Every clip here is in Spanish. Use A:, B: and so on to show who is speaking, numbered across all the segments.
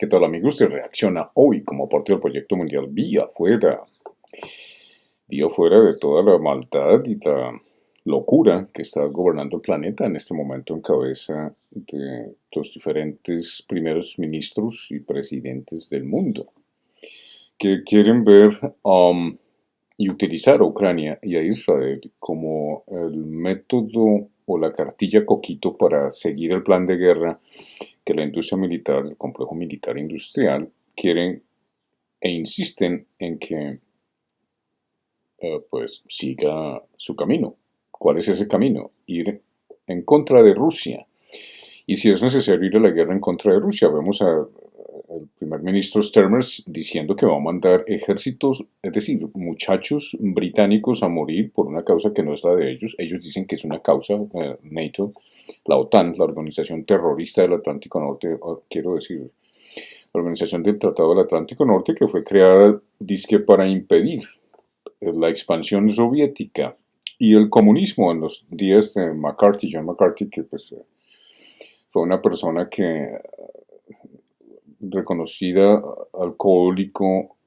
A: ¿Qué tal, amigos? Se reacciona hoy como parte del proyecto mundial Vía Fuera de toda la maldad y la locura que está gobernando el planeta en este momento en cabeza de los diferentes primeros ministros y presidentes del mundo, que quieren ver y utilizar a Ucrania y a Israel como el método o la cartilla coquito para seguir el plan de guerra que la industria militar, el complejo militar industrial, quieren e insisten en que pues siga su camino. ¿Cuál es ese camino? Ir en contra de Rusia. Y si es necesario ir a la guerra en contra de Rusia, vemos al primer ministro Starmer diciendo que va a mandar ejércitos, es decir, muchachos británicos a morir por una causa que no es la de ellos. Ellos dicen que es una causa, NATO, la OTAN, la Organización Terrorista del Atlántico Norte, quiero decir, la Organización del Tratado del Atlántico Norte, que fue creada, dizque, para impedir la expansión soviética y el comunismo en los días de McCarthy, John McCarthy, que pues fue una persona que reconocida alcohólico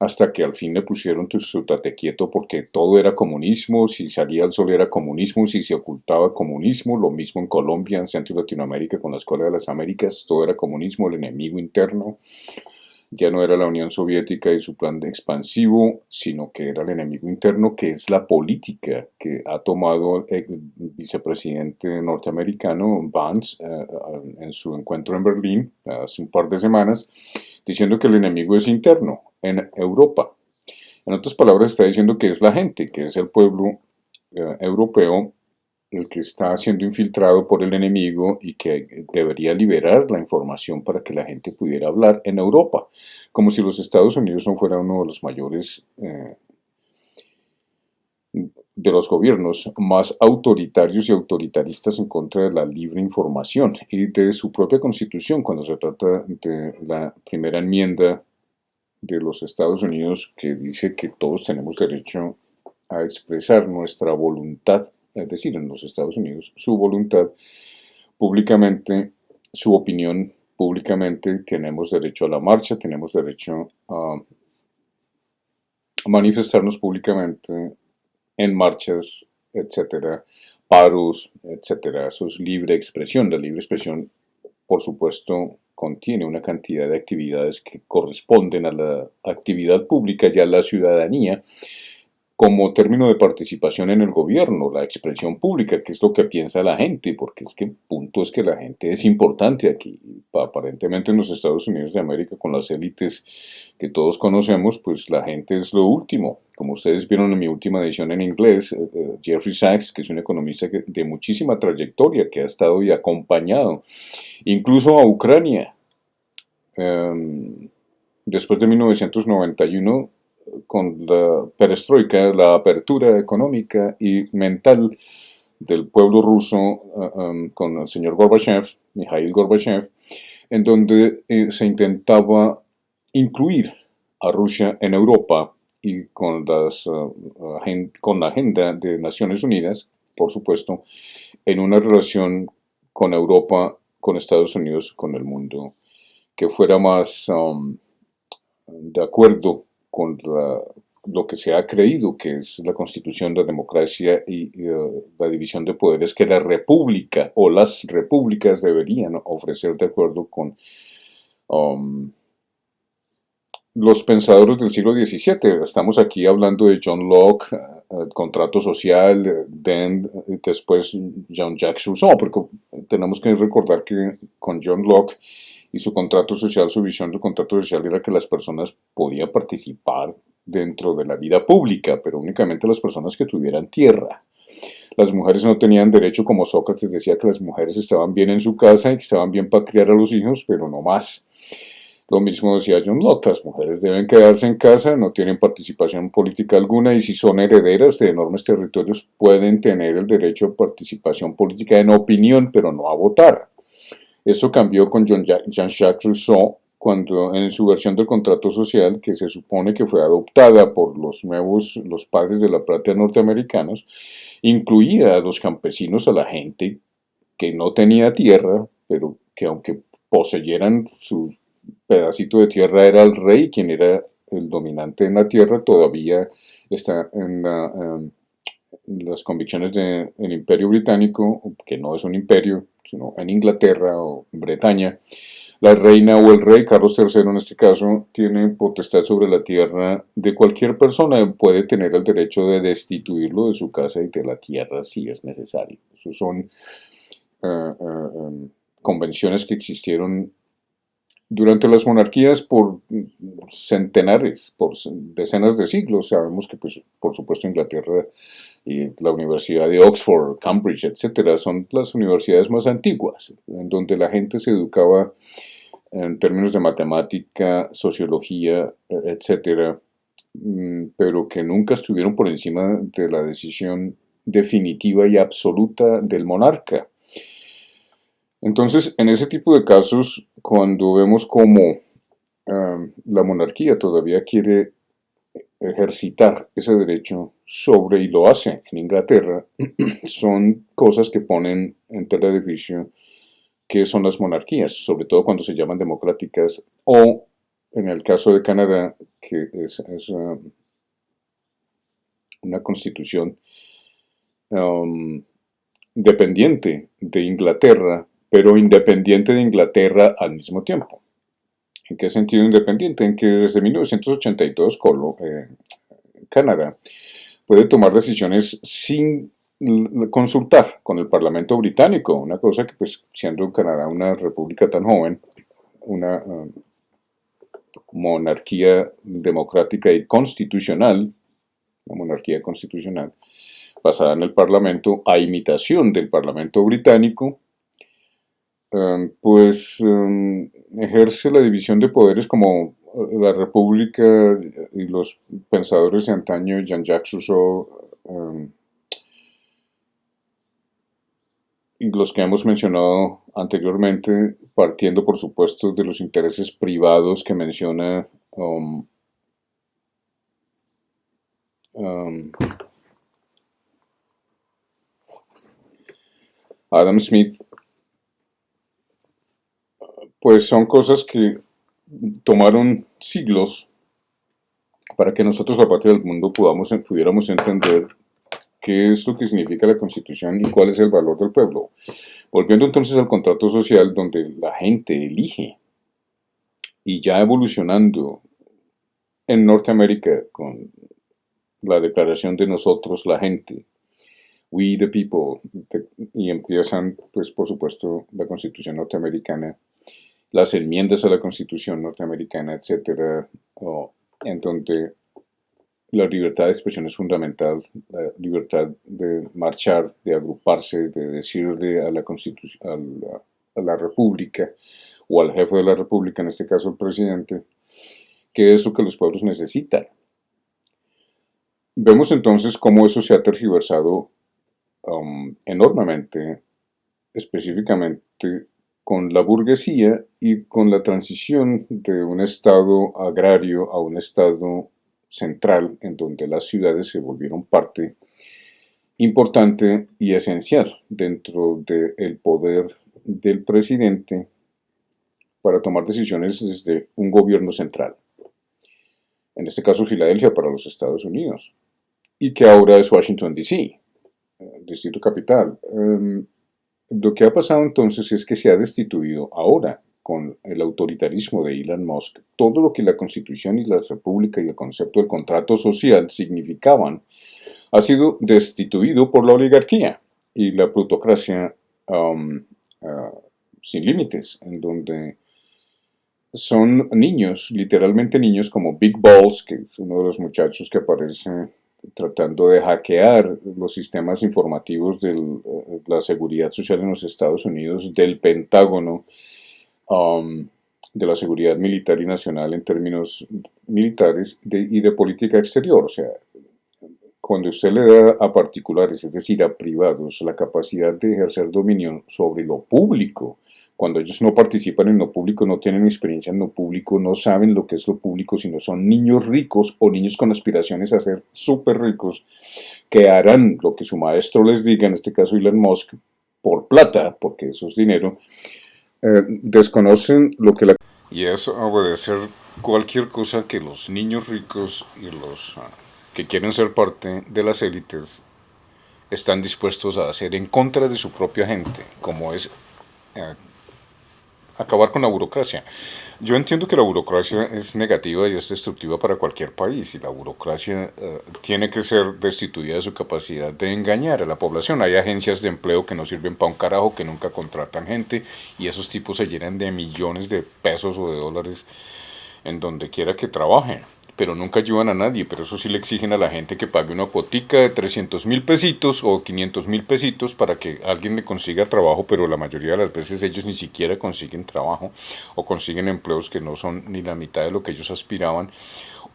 A: hasta que al fin le pusieron su tate quieto porque todo era comunismo, si salía el sol era comunismo, si se ocultaba comunismo, lo mismo en Colombia, en Centro y Latinoamérica con la Escuela de las Américas, todo era comunismo, el enemigo interno. Ya no era la Unión Soviética y su plan de expansivo, sino que era el enemigo interno, que es la política que ha tomado el vicepresidente norteamericano Vance en su encuentro en Berlín hace un par de semanas, diciendo que el enemigo es interno en Europa. En otras palabras, está diciendo que es la gente, que es el pueblo europeo el que está siendo infiltrado por el enemigo y que debería liberar la información para que la gente pudiera hablar en Europa, como si los Estados Unidos no fueran uno de los mayores de los gobiernos más autoritarios y autoritaristas en contra de la libre información y de su propia constitución cuando se trata de la primera enmienda de los Estados Unidos que dice que todos tenemos derecho a expresar nuestra voluntad, es decir, en los Estados Unidos, su voluntad públicamente, su opinión públicamente, tenemos derecho a la marcha, tenemos derecho a manifestarnos públicamente en marchas, etcétera, paros, etcétera. Eso es libre expresión. La libre expresión, por supuesto, contiene una cantidad de actividades que corresponden a la actividad pública y a la ciudadanía como término de participación en el gobierno, la expresión pública, que es lo que piensa la gente, porque es que el punto es que la gente es importante aquí. Aparentemente en los Estados Unidos de América, con las élites que todos conocemos, pues la gente es lo último. Como ustedes vieron en mi última edición en inglés, Jeffrey Sachs, que es un economista de muchísima trayectoria, que ha estado y acompañado incluso a Ucrania. Después de 1991, con la perestroika, la apertura económica y mental del pueblo ruso con el señor Gorbachev, Mikhail Gorbachev, en donde se intentaba incluir a Rusia en Europa y con la agenda de Naciones Unidas, por supuesto, en una relación con Europa, con Estados Unidos, con el mundo, que fuera más de acuerdo con lo que se ha creído que es la constitución, la democracia y la división de poderes que la república o las repúblicas deberían ofrecer de acuerdo con um, los pensadores del siglo XVII. Estamos aquí hablando de John Locke, el contrato social, después Jean-Jacques Rousseau, porque tenemos que recordar que con John Locke y su contrato social, su visión del contrato social era que las personas podían participar dentro de la vida pública, pero únicamente las personas que tuvieran tierra. Las mujeres no tenían derecho, como Sócrates decía, que las mujeres estaban bien en su casa y que estaban bien para criar a los hijos, pero no más. Lo mismo decía John Locke, las mujeres deben quedarse en casa, no tienen participación política alguna y si son herederas de enormes territorios pueden tener el derecho a participación política en opinión, pero no a votar. Eso cambió con Jean-Jacques Rousseau cuando en su versión del contrato social, que se supone que fue adoptada por los padres de la patria norteamericanos, incluía a los campesinos, a la gente que no tenía tierra, pero que aunque poseyeran sus pedacito de tierra era el rey, quien era el dominante en la tierra, todavía está en las convicciones del Imperio Británico, que no es un imperio, sino en Inglaterra o Bretaña. La reina o el rey, Carlos III en este caso, tiene potestad sobre la tierra de cualquier persona. Puede tener el derecho de destituirlo de su casa y de la tierra si es necesario. Esos son convenciones que existieron durante las monarquías por centenares, por decenas de siglos. Sabemos que, pues, por supuesto, Inglaterra y la Universidad de Oxford, Cambridge, etcétera, son las universidades más antiguas, en donde la gente se educaba en términos de matemática, sociología, etcétera, pero que nunca estuvieron por encima de la decisión definitiva y absoluta del monarca. Entonces, en ese tipo de casos, cuando vemos cómo la monarquía todavía quiere ejercitar ese derecho sobre, y lo hace en Inglaterra, son cosas que ponen en tela de juicio qué son las monarquías, sobre todo cuando se llaman democráticas, o en el caso de Canadá, que es una constitución dependiente de Inglaterra, pero independiente de Inglaterra al mismo tiempo. ¿En qué sentido independiente? En que desde 1982 Canadá puede tomar decisiones sin consultar con el Parlamento británico, una cosa que, pues, siendo Canadá una república tan joven, una monarquía democrática y constitucional, una monarquía constitucional basada en el Parlamento, a imitación del Parlamento británico, pues ejerce la división de poderes como la República y los pensadores de antaño, Jean-Jacques Rousseau, y los que hemos mencionado anteriormente, partiendo por supuesto de los intereses privados que menciona Adam Smith, pues son cosas que tomaron siglos para que nosotros, a partir del mundo, pudiéramos entender qué es lo que significa la Constitución y cuál es el valor del pueblo. Volviendo entonces al contrato social, donde la gente elige, y ya evolucionando en Norteamérica con la declaración de nosotros, la gente, we the people, y empiezan, pues, por supuesto, la Constitución norteamericana, las enmiendas a la Constitución norteamericana, etcétera, en donde la libertad de expresión es fundamental, la libertad de marchar, de agruparse, de decirle a la Constitución, a la República, o al jefe de la República, en este caso el presidente, qué es lo que los pueblos necesitan. Vemos entonces cómo eso se ha tergiversado enormemente, específicamente con la burguesía y con la transición de un estado agrario a un estado central, en donde las ciudades se volvieron parte importante y esencial dentro del poder del presidente para tomar decisiones desde un gobierno central. En este caso, Filadelfia para los Estados Unidos, y que ahora es Washington, D.C., Distrito Capital. Lo que ha pasado entonces es que se ha destituido ahora, con el autoritarismo de Elon Musk, todo lo que la Constitución y la República y el concepto del contrato social significaban, ha sido destituido por la oligarquía y la plutocracia sin límites, en donde son niños, literalmente niños, como Big Balls, que es uno de los muchachos que aparece tratando de hackear los sistemas informativos de la seguridad social en los Estados Unidos, del Pentágono, de la seguridad militar y nacional en términos militares y de política exterior. O sea, cuando usted le da a particulares, es decir, a privados, la capacidad de ejercer dominio sobre lo público, cuando ellos no participan en lo público, no tienen experiencia en lo público, no saben lo que es lo público, sino son niños ricos o niños con aspiraciones a ser súper ricos, que harán lo que su maestro les diga, en este caso Elon Musk, por plata, porque eso es dinero, desconocen lo que y es obedecer cualquier cosa que los niños ricos y los que quieren ser parte de las élites están dispuestos a hacer en contra de su propia gente, como es eh, acabar con la burocracia. Yo entiendo que la burocracia es negativa y es destructiva para cualquier país y la burocracia tiene que ser destituida de su capacidad de engañar a la población. Hay agencias de empleo que no sirven para un carajo, que nunca contratan gente y esos tipos se llenan de millones de pesos o de dólares en donde quiera que trabajen, pero nunca ayudan a nadie, pero eso sí le exigen a la gente que pague una cuotica de 300.000 pesitos o 500.000 pesitos para que alguien le consiga trabajo, pero la mayoría de las veces ellos ni siquiera consiguen trabajo o consiguen empleos que no son ni la mitad de lo que ellos aspiraban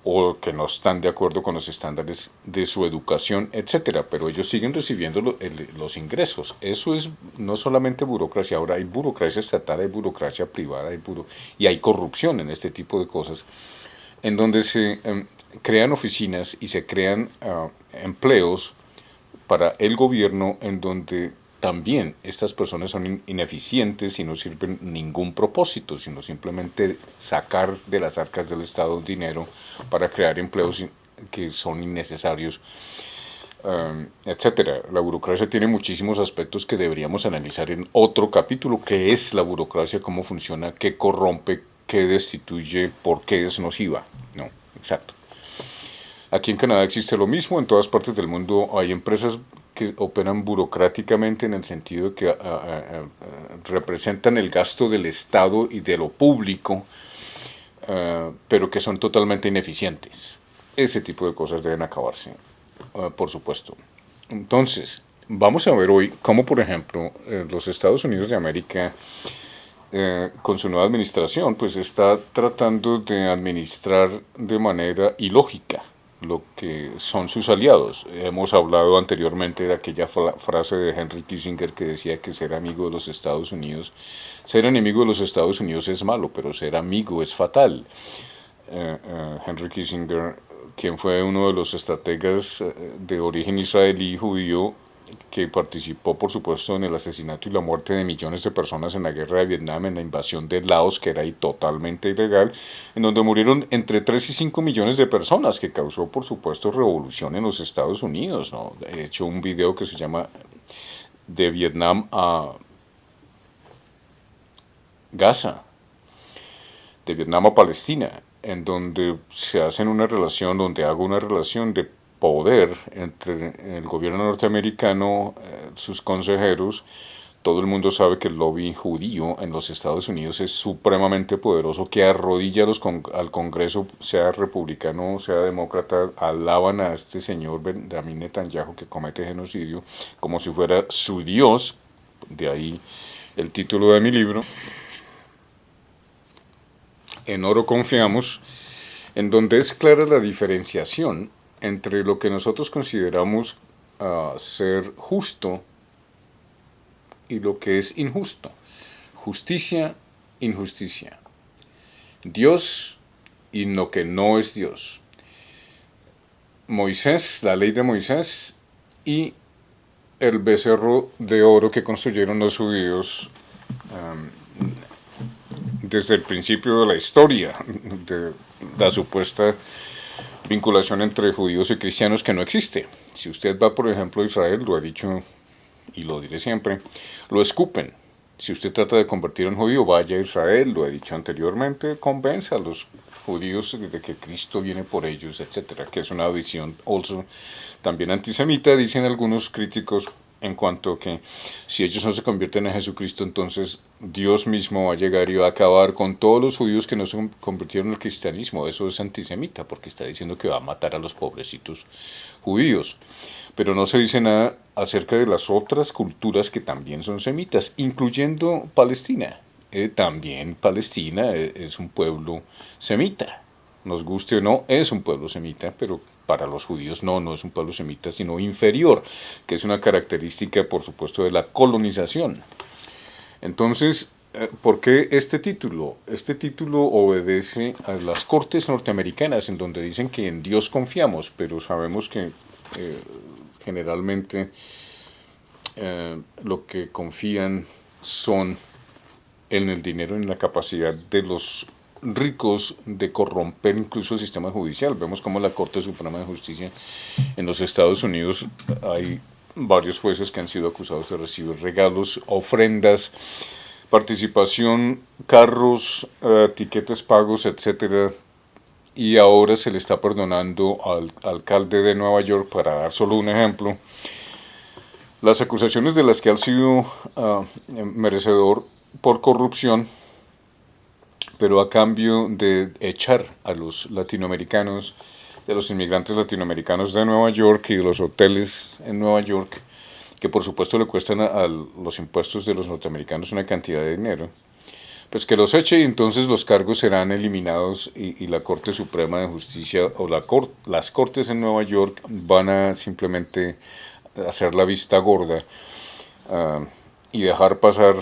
A: o que no están de acuerdo con los estándares de su educación, etcétera, pero ellos siguen recibiendo los ingresos. Eso es no solamente burocracia, ahora hay burocracia estatal, hay burocracia privada, y hay corrupción en este tipo de cosas, en donde se crean oficinas y se crean empleos para el gobierno en donde también estas personas son ineficientes y no sirven ningún propósito, sino simplemente sacar de las arcas del Estado dinero para crear empleos que son innecesarios, etcétera. La burocracia tiene muchísimos aspectos que deberíamos analizar en otro capítulo, qué es la burocracia, cómo funciona, qué corrompe, qué destituye, por qué es nociva. No, exacto. Aquí en Canadá existe lo mismo, en todas partes del mundo hay empresas que operan burocráticamente en el sentido de que representan el gasto del Estado y de lo público, pero que son totalmente ineficientes. Ese tipo de cosas deben acabarse, por supuesto. Entonces, vamos a ver hoy cómo, por ejemplo, los Estados Unidos de América, con su nueva administración, pues está tratando de administrar de manera ilógica lo que son sus aliados. Hemos hablado anteriormente de aquella frase de Henry Kissinger que decía que ser amigo de los Estados Unidos, ser enemigo de los Estados Unidos es malo, pero ser amigo es fatal. Henry Kissinger, quien fue uno de los estrategas de origen israelí judío, que participó, por supuesto, en el asesinato y la muerte de millones de personas en la guerra de Vietnam, en la invasión de Laos, que era ahí totalmente ilegal, en donde murieron entre 3 y 5 millones de personas, que causó, por supuesto, revolución en los Estados Unidos, ¿no? He hecho un video que se llama De Vietnam a Gaza, de Vietnam a Palestina, en donde se hacen una relación, donde hago una relación de poder entre el gobierno norteamericano, sus consejeros. Todo el mundo sabe que el lobby judío en los Estados Unidos es supremamente poderoso, que arrodilla al Congreso, sea republicano, sea demócrata, alaban a este señor Benjamin Netanyahu que comete genocidio como si fuera su Dios, de ahí el título de mi libro, En oro confiamos, en donde es clara la diferenciación entre lo que nosotros consideramos ser justo y lo que es injusto. Justicia, injusticia. Dios y lo que no es Dios. Moisés, la ley de Moisés y el becerro de oro que construyeron los judíos desde el principio de la historia, de la supuesta vinculación entre judíos y cristianos que no existe. Si usted va, por ejemplo, a Israel, lo he dicho y lo diré siempre, lo escupen. Si usted trata de convertir a un judío, vaya a Israel, lo he dicho anteriormente, convenza a los judíos de que Cristo viene por ellos, etcétera, que es una visión also también antisemita, dicen algunos críticos, en cuanto a que si ellos no se convierten en Jesucristo, entonces Dios mismo va a llegar y va a acabar con todos los judíos que no se convirtieron al cristianismo. Eso es antisemita, porque está diciendo que va a matar a los pobrecitos judíos. Pero no se dice nada acerca de las otras culturas que también son semitas, incluyendo Palestina. También Palestina es un pueblo semita. Nos guste o no, es un pueblo semita, pero para los judíos no es un pueblo semita, sino inferior, que es una característica, por supuesto, de la colonización. Entonces, ¿por qué este título? Este título obedece a las cortes norteamericanas, en donde dicen que en Dios confiamos, pero sabemos que generalmente lo que confían son en el dinero, en la capacidad de los ricos de corromper incluso el sistema judicial. Vemos como la Corte Suprema de Justicia en los Estados Unidos hay varios jueces que han sido acusados de recibir regalos, ofrendas, participación, carros, tiquetes pagos, etcétera. Y ahora se le está perdonando al alcalde de Nueva York, para dar solo un ejemplo, las acusaciones de las que ha sido merecedor por corrupción, pero a cambio de echar a los latinoamericanos, de los inmigrantes latinoamericanos de Nueva York y de los hoteles en Nueva York, que por supuesto le cuestan a los impuestos de los norteamericanos una cantidad de dinero, pues que los eche y entonces los cargos serán eliminados y la Corte Suprema de Justicia o las cortes en Nueva York van a simplemente hacer la vista gorda y dejar pasar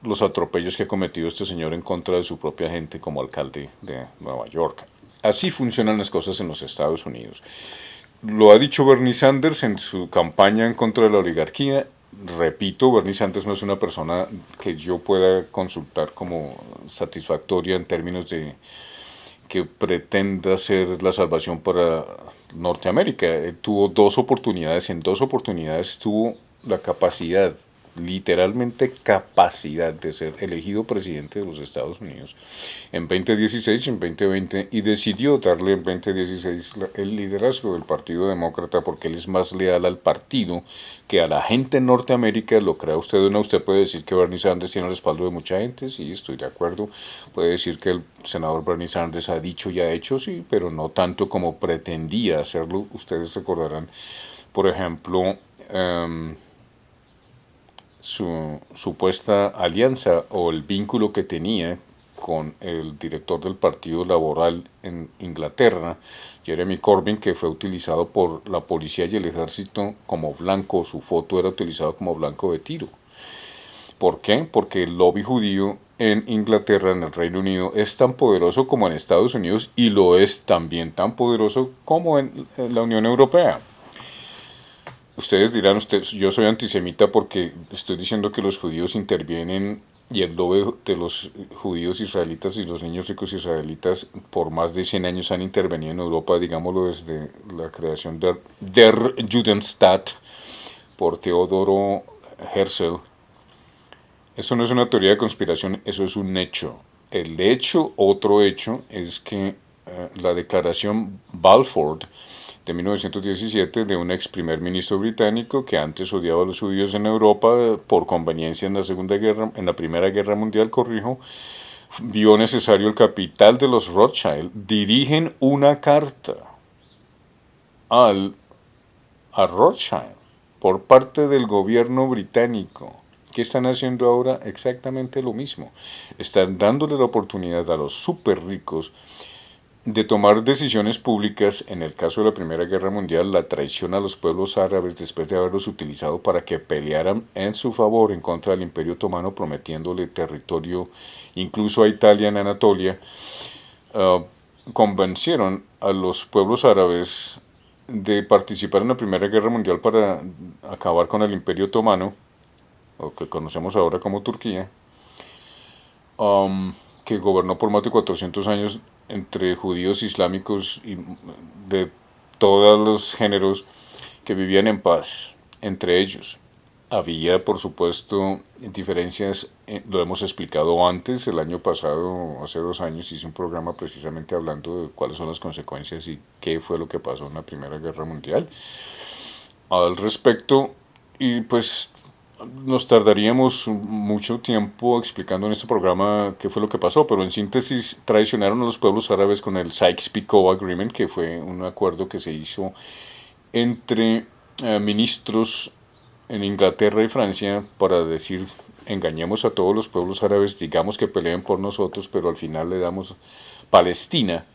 A: los atropellos que ha cometido este señor en contra de su propia gente como alcalde de Nueva York. Así funcionan las cosas en los Estados Unidos. Lo ha dicho Bernie Sanders en su campaña en contra de la oligarquía. Repito, Bernie Sanders no es una persona que yo pueda consultar como satisfactoria en términos de que pretenda ser la salvación para Norteamérica. Tuvo dos oportunidades, en dos oportunidades tuvo la capacidad, literalmente capacidad de ser elegido presidente de los Estados Unidos en 2016 y en 2020 y decidió darle en 2016 el liderazgo del Partido Demócrata porque él es más leal al partido que a la gente en Norteamérica. Lo crea usted o no, usted puede decir que Bernie Sanders tiene el respaldo de mucha gente, sí, estoy de acuerdo, puede decir que el senador Bernie Sanders ha dicho y ha hecho, sí, pero no tanto como pretendía hacerlo. Ustedes recordarán, por ejemplo, su supuesta alianza o el vínculo que tenía con el director del Partido Laboral en Inglaterra, Jeremy Corbyn, que fue utilizado por la policía y el ejército como blanco, su foto era utilizada como blanco de tiro. ¿Por qué? Porque el lobby judío en Inglaterra, en el Reino Unido, es tan poderoso como en Estados Unidos y lo es también tan poderoso como en la Unión Europea. Ustedes dirán, yo soy antisemita porque estoy diciendo que los judíos intervienen y el lobby de los judíos israelitas y los niños ricos israelitas por más de 100 años han intervenido en Europa, digámoslo desde la creación de Der Judenstaat por Teodoro Herzl. Eso no es una teoría de conspiración, eso es un hecho. El hecho, otro hecho, es que la declaración Balfour de 1917 de un ex primer ministro británico que antes odiaba a los judíos en Europa por conveniencia en la Primera Guerra Mundial, corrijo, vio necesario el capital de los Rothschild, dirigen una carta al, a Rothschild por parte del gobierno británico. ¿Qué están haciendo ahora? Exactamente lo mismo. Están dándole la oportunidad a los súper ricos de tomar decisiones públicas. En el caso de la Primera Guerra Mundial, la traición a los pueblos árabes después de haberlos utilizado para que pelearan en su favor en contra del Imperio Otomano, prometiéndole territorio incluso a Italia en Anatolia, convencieron a los pueblos árabes de participar en la Primera Guerra Mundial para acabar con el Imperio Otomano, o que conocemos ahora como Turquía, que gobernó por más de 400 años entre judíos islámicos y de todos los géneros que vivían en paz entre ellos. Había, por supuesto, diferencias, lo hemos explicado antes, el año pasado, hace 2 años, hice un programa precisamente hablando de cuáles son las consecuencias y qué fue lo que pasó en la Primera Guerra Mundial. Al respecto, y pues nos tardaríamos mucho tiempo explicando en este programa qué fue lo que pasó, pero en síntesis traicionaron a los pueblos árabes con el Sykes-Picot Agreement, que fue un acuerdo que se hizo entre ministros en Inglaterra y Francia para decir: engañemos a todos los pueblos árabes, digamos que peleen por nosotros, pero al final le damos Palestina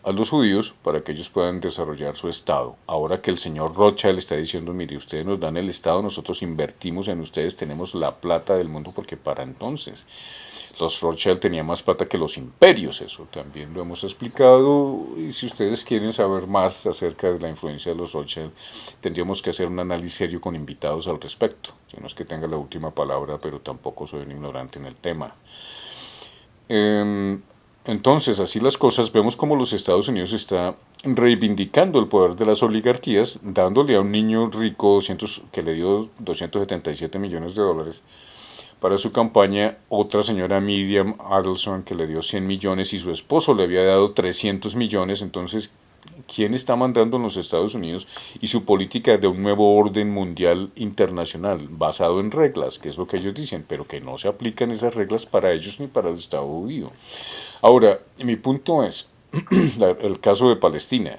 A: a los judíos para que ellos puedan desarrollar su Estado. Ahora que el señor Rothschild está diciendo: mire, ustedes nos dan el Estado, nosotros invertimos en ustedes, tenemos la plata del mundo, porque para entonces los Rothschild tenían más plata que los imperios, eso también lo hemos explicado, y si ustedes quieren saber más acerca de la influencia de los Rothschild, tendríamos que hacer un análisis serio con invitados al respecto. Yo no es que tenga la última palabra, pero tampoco soy un ignorante en el tema. Entonces, así las cosas, vemos como los Estados Unidos está reivindicando el poder de las oligarquías, dándole a un niño rico que le dio 277 millones de dólares para su campaña, otra señora Miriam Adelson que le dio 100 millones y su esposo le había dado 300 millones. Entonces, ¿quién está mandando en los Estados Unidos y su política de un nuevo orden mundial internacional basado en reglas, que es lo que ellos dicen, pero que no se aplican esas reglas para ellos ni para el Estado judío? Ahora, mi punto es el caso de Palestina.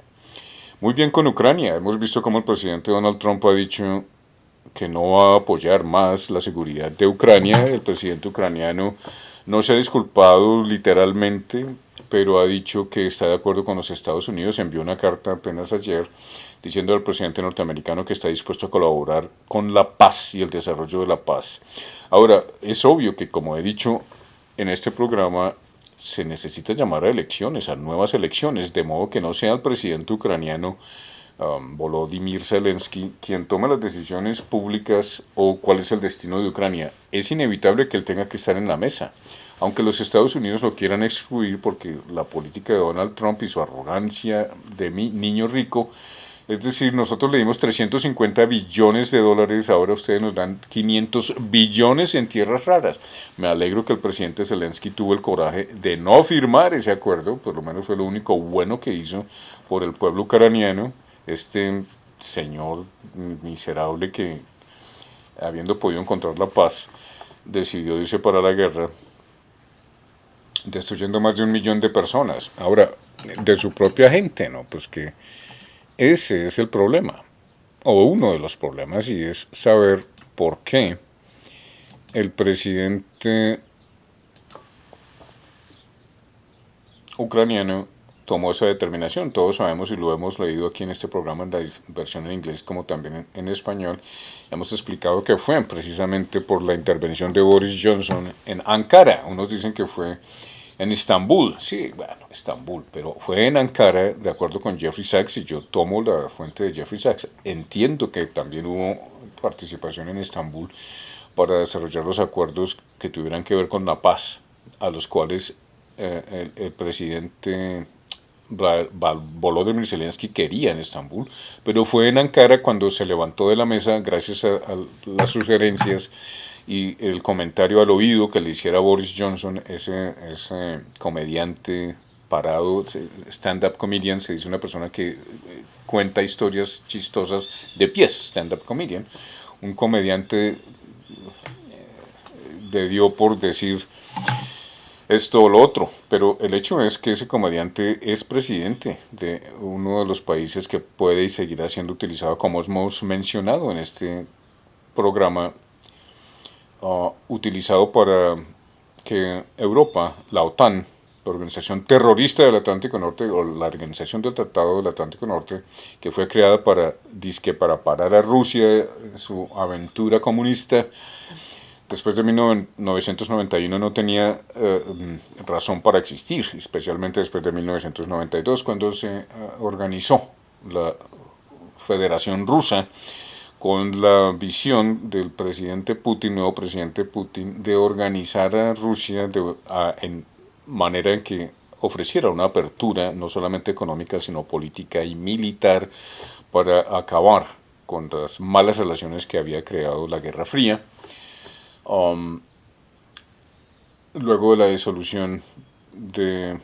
A: Muy bien con Ucrania. Hemos visto cómo el presidente Donald Trump ha dicho que no va a apoyar más la seguridad de Ucrania. El presidente ucraniano no se ha disculpado literalmente, pero ha dicho que está de acuerdo con los Estados Unidos. Envió una carta apenas ayer diciendo al presidente norteamericano que está dispuesto a colaborar con la paz y el desarrollo de la paz. Ahora, es obvio que, como he dicho en este programa, se necesita llamar a elecciones, a nuevas elecciones, de modo que no sea el presidente ucraniano Volodymyr Zelensky quien toma las decisiones públicas o cuál es el destino de Ucrania. Es inevitable que él tenga que estar en la mesa, aunque los Estados Unidos lo quieran excluir porque la política de Donald Trump y su arrogancia de niño rico. Es decir, nosotros le dimos 350 billones de dólares, ahora ustedes nos dan 500 billones en tierras raras. Me alegro que el presidente Zelensky tuvo el coraje de no firmar ese acuerdo, por lo menos fue lo único bueno que hizo por el pueblo ucraniano, este señor miserable que, habiendo podido encontrar la paz, decidió irse para la guerra, destruyendo más de 1 millón de personas. Ahora, de su propia gente, ¿no? Pues que ese es el problema, o uno de los problemas, y es saber por qué el presidente ucraniano tomó esa determinación. Todos sabemos y lo hemos leído aquí en este programa, en la versión en inglés como también en español. Hemos explicado que fue precisamente por la intervención de Boris Johnson en Ankara. Unos dicen que fue en Estambul, sí, bueno, Estambul, pero fue en Ankara, de acuerdo con Jeffrey Sachs, y yo tomo la fuente de Jeffrey Sachs. Entiendo que también hubo participación en Estambul para desarrollar los acuerdos que tuvieran que ver con la paz, a los cuales el presidente Volodymyr Zelensky quería en Estambul, pero fue en Ankara cuando se levantó de la mesa gracias a las sugerencias y el comentario al oído que le hiciera Boris Johnson, ese comediante parado, stand-up comedian, se dice una persona que cuenta historias chistosas de pies, stand-up comedian. Un comediante le dio por decir esto o lo otro, pero el hecho es que ese comediante es presidente de uno de los países que puede y seguirá siendo utilizado, como hemos mencionado en este programa, utilizado para que Europa, la OTAN, la Organización Terrorista del Atlántico Norte, o la Organización del Tratado del Atlántico Norte, que fue creada para parar a Rusia en su aventura comunista, después de 1991 no tenía razón para existir, especialmente después de 1992, cuando se organizó la Federación Rusa, con la visión del presidente Putin, nuevo presidente Putin, de organizar a Rusia en manera en que ofreciera una apertura no solamente económica, sino política y militar para acabar con las malas relaciones que había creado la Guerra Fría. Luego de la disolución de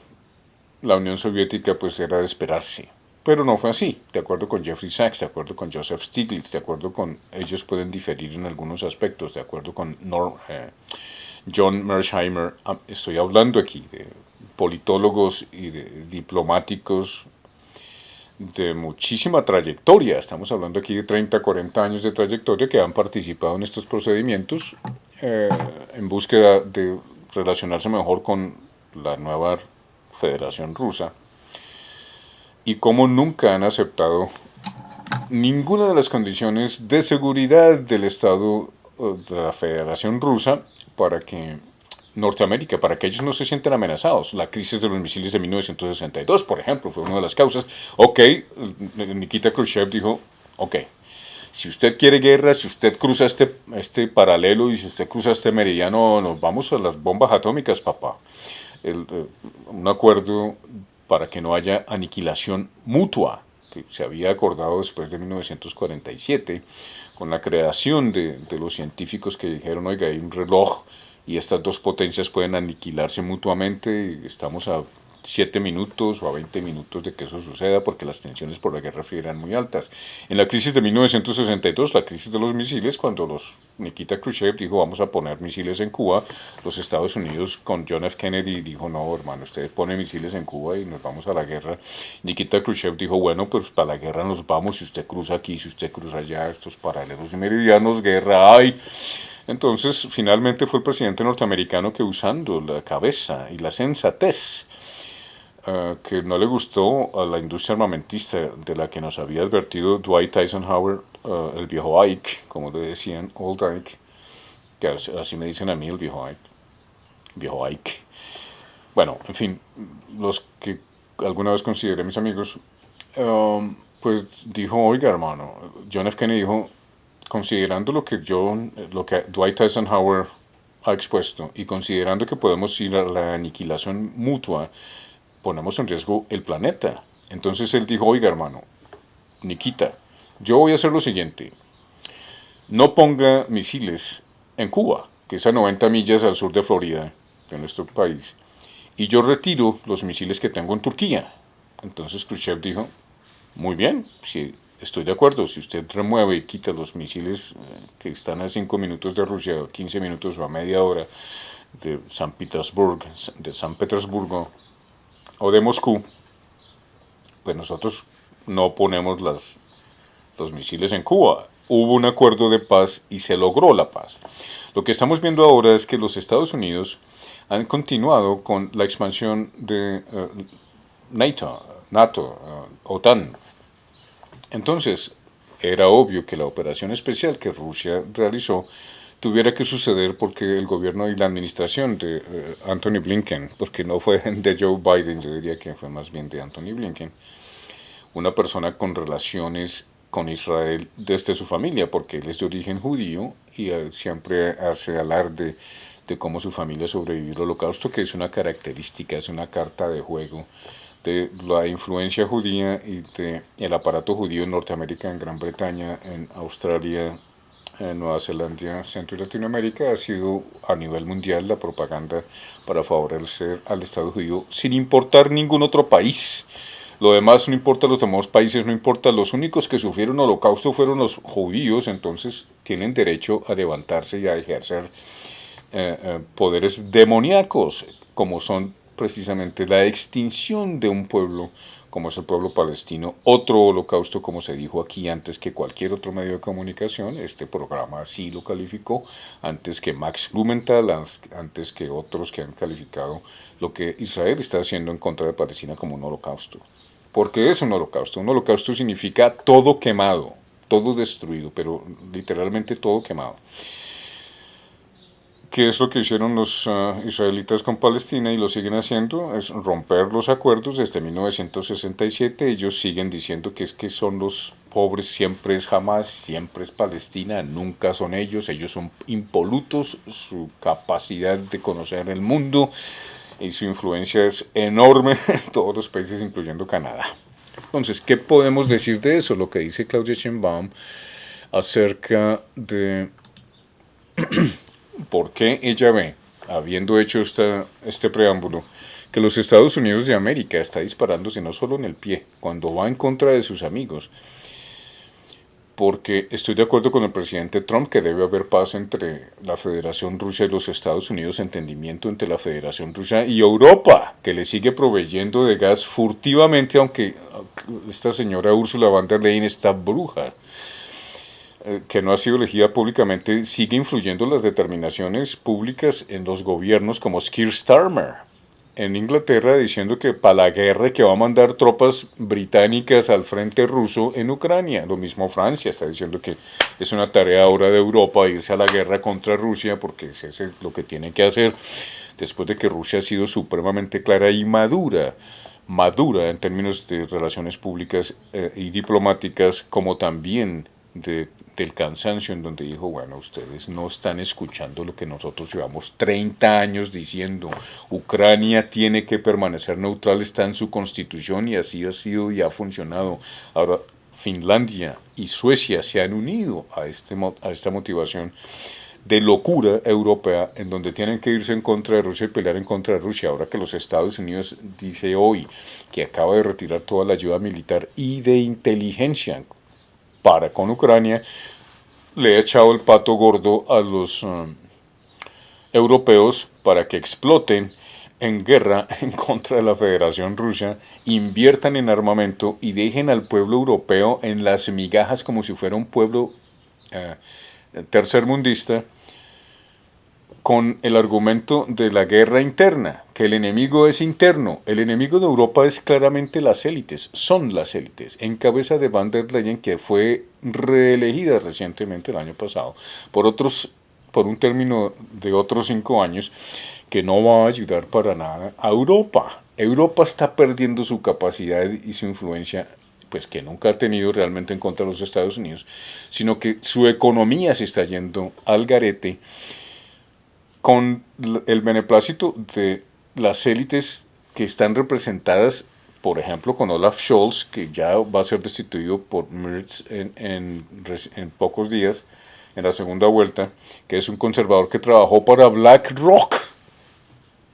A: la Unión Soviética, pues era de esperarse. Pero no fue así, de acuerdo con Jeffrey Sachs, de acuerdo con Joseph Stiglitz, de acuerdo con ellos pueden diferir en algunos aspectos, de acuerdo con John Mearsheimer. Estoy hablando aquí de politólogos y de diplomáticos de muchísima trayectoria. Estamos hablando aquí de 30, 40 años de trayectoria que han participado en estos procedimientos en búsqueda de relacionarse mejor con la nueva Federación Rusa, y cómo nunca han aceptado ninguna de las condiciones de seguridad del Estado de la Federación Rusa para que Norteamérica, para que ellos no se sientan amenazados. La crisis de los misiles de 1962, por ejemplo, fue una de las causas. Ok, Nikita Khrushchev dijo, ok, si usted quiere guerra, si usted cruza este paralelo y si usted cruza este meridiano, nos vamos a las bombas atómicas, papá. un acuerdo para que no haya aniquilación mutua, que se había acordado después de 1947, con la creación de los científicos que dijeron, oiga, hay un reloj y estas dos potencias pueden aniquilarse mutuamente, y estamos a 7 minutos o a 20 minutos de que eso suceda porque las tensiones por la Guerra Fría eran muy altas. En la crisis de 1962, la crisis de los misiles, cuando Nikita Khrushchev dijo vamos a poner misiles en Cuba, los Estados Unidos con John F. Kennedy dijo no hermano, ustedes ponen misiles en Cuba y nos vamos a la guerra. Nikita Khrushchev dijo bueno pues para la guerra nos vamos, si usted cruza aquí, si usted cruza allá, estos paralelos y meridianos, guerra hay. Entonces, finalmente fue el presidente norteamericano que usando la cabeza y la sensatez que no le gustó a la industria armamentista de la que nos había advertido Dwight Eisenhower, el viejo Ike, como le decían, Old Ike, que así me dicen a mí el viejo Ike. Bueno, en fin, los que alguna vez consideré mis amigos, pues dijo, oiga hermano, John F. Kennedy dijo, considerando lo que Dwight Eisenhower ha expuesto y considerando que podemos ir a la aniquilación mutua, ponemos en riesgo el planeta. Entonces él dijo, oiga hermano, Nikita, yo voy a hacer lo siguiente, no ponga misiles en Cuba, que es a 90 millas al sur de Florida, de nuestro país, y yo retiro los misiles que tengo en Turquía. Entonces Khrushchev dijo, muy bien, si estoy de acuerdo, si usted remueve y quita los misiles que están a 5 minutos de Rusia, 15 minutos o a media hora de San Petersburgo o de Moscú, pues nosotros no ponemos los misiles en Cuba. Hubo un acuerdo de paz y se logró la paz. Lo que estamos viendo ahora es que los Estados Unidos han continuado con la expansión de NATO, OTAN. Entonces, era obvio que la operación especial que Rusia realizó tuviera que suceder porque el gobierno y la administración de Anthony Blinken, porque no fue de Joe Biden, yo diría que fue más bien de Anthony Blinken, una persona con relaciones con Israel desde su familia, porque él es de origen judío y siempre hace alarde de cómo su familia sobrevivió al holocausto, que es una característica, es una carta de juego de la influencia judía y del aparato judío en Norteamérica, en Gran Bretaña, en Australia, en Nueva Zelanda, Centro y Latinoamérica. Ha sido a nivel mundial la propaganda para favorecer al Estado judío sin importar ningún otro país. Lo demás no importa, los demás países no importa, los únicos que sufrieron holocausto fueron los judíos, entonces tienen derecho a levantarse y a ejercer poderes demoníacos, como son precisamente la extinción de un pueblo, como es el pueblo palestino, otro holocausto, como se dijo aquí antes que cualquier otro medio de comunicación, este programa así lo calificó, antes que Max Blumenthal, antes que otros que han calificado lo que Israel está haciendo en contra de Palestina como un holocausto. Porque es un holocausto. Un holocausto significa todo quemado, todo destruido, pero literalmente todo quemado. ¿Qué es lo que hicieron los israelitas con Palestina y lo siguen haciendo? Es romper los acuerdos desde 1967. Ellos siguen diciendo que es que son los pobres, siempre es Hamas, siempre es Palestina, nunca son ellos. Ellos son impolutos, su capacidad de conocer el mundo y su influencia es enorme en todos los países, incluyendo Canadá. Entonces, ¿qué podemos decir de eso? Lo que dice Claudia Sheinbaum acerca de por qué ella ve, habiendo hecho este preámbulo, que los Estados Unidos de América está disparándose no solo en el pie, cuando va en contra de sus amigos, porque estoy de acuerdo con el presidente Trump que debe haber paz entre la Federación Rusa y los Estados Unidos, entendimiento entre la Federación Rusa y Europa, que le sigue proveyendo de gas furtivamente, aunque esta señora Ursula von der Leyen está bruja, que no ha sido elegida públicamente, sigue influyendo las determinaciones públicas en los gobiernos como Keir Starmer en Inglaterra diciendo que para la guerra que va a mandar tropas británicas al frente ruso en Ucrania. Lo mismo Francia está diciendo que es una tarea ahora de Europa irse a la guerra contra Rusia porque es lo que tiene que hacer después de que Rusia ha sido supremamente clara y madura en términos de relaciones públicas y diplomáticas, como también del cansancio, en donde dijo, bueno, ustedes no están escuchando lo que nosotros llevamos 30 años diciendo. Ucrania tiene que permanecer neutral, está en su constitución y así ha sido y ha funcionado. Ahora Finlandia y Suecia se han unido a esta motivación de locura europea, en donde tienen que irse en contra de Rusia y pelear en contra de Rusia. Ahora que los Estados Unidos dice hoy que acaba de retirar toda la ayuda militar y de inteligencia para con Ucrania, le ha echado el pato gordo a los europeos para que exploten en guerra en contra de la Federación Rusa, inviertan en armamento y dejen al pueblo europeo en las migajas como si fuera un pueblo eh, tercermundista, con el argumento de la guerra interna, que el enemigo es interno. El enemigo de Europa es claramente las élites, son las élites, en cabeza de Van der Leyen, que fue reelegida recientemente el año pasado por un término de otros 5 años, que no va a ayudar para nada a Europa. Europa está perdiendo su capacidad y su influencia, pues que nunca ha tenido realmente en contra de los Estados Unidos, sino que su economía se está yendo al garete con el beneplácito de las élites que están representadas, por ejemplo, con Olaf Scholz, que ya va a ser destituido por Merz en pocos días, en la segunda vuelta, que es un conservador que trabajó para BlackRock.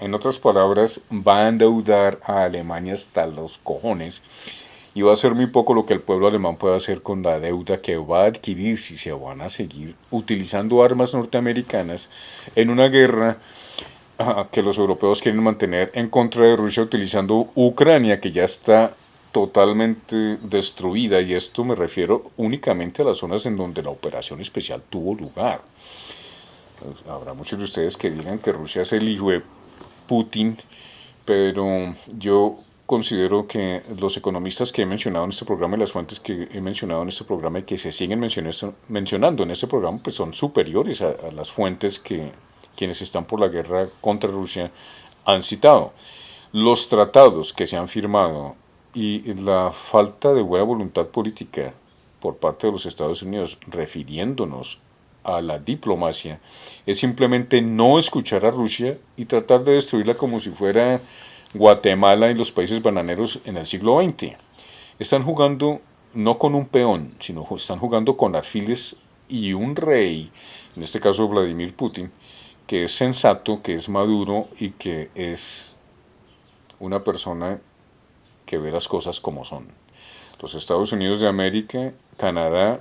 A: En otras palabras, va a endeudar a Alemania hasta los cojones y va a ser muy poco lo que el pueblo alemán puede hacer con la deuda que va a adquirir si se van a seguir utilizando armas norteamericanas en una guerra que los europeos quieren mantener en contra de Rusia utilizando Ucrania, que ya está totalmente destruida, y esto me refiero únicamente a las zonas en donde la operación especial tuvo lugar. Pues, habrá muchos de ustedes que digan que Rusia es el hijo de Putin, pero yo considero que los economistas que he mencionado en este programa y las fuentes que he mencionado en este programa y que se siguen mencionando en este programa, pues son superiores a las fuentes que quienes están por la guerra contra Rusia han citado. Los tratados que se han firmado y la falta de buena voluntad política por parte de los Estados Unidos refiriéndonos a la diplomacia es simplemente no escuchar a Rusia y tratar de destruirla como si fuera Guatemala y los países bananeros en el siglo XX. Están jugando no con un peón, sino están jugando con alfiles y un rey, en este caso Vladimir Putin, que es sensato, que es maduro y que es una persona que ve las cosas como son. Los Estados Unidos de América, Canadá,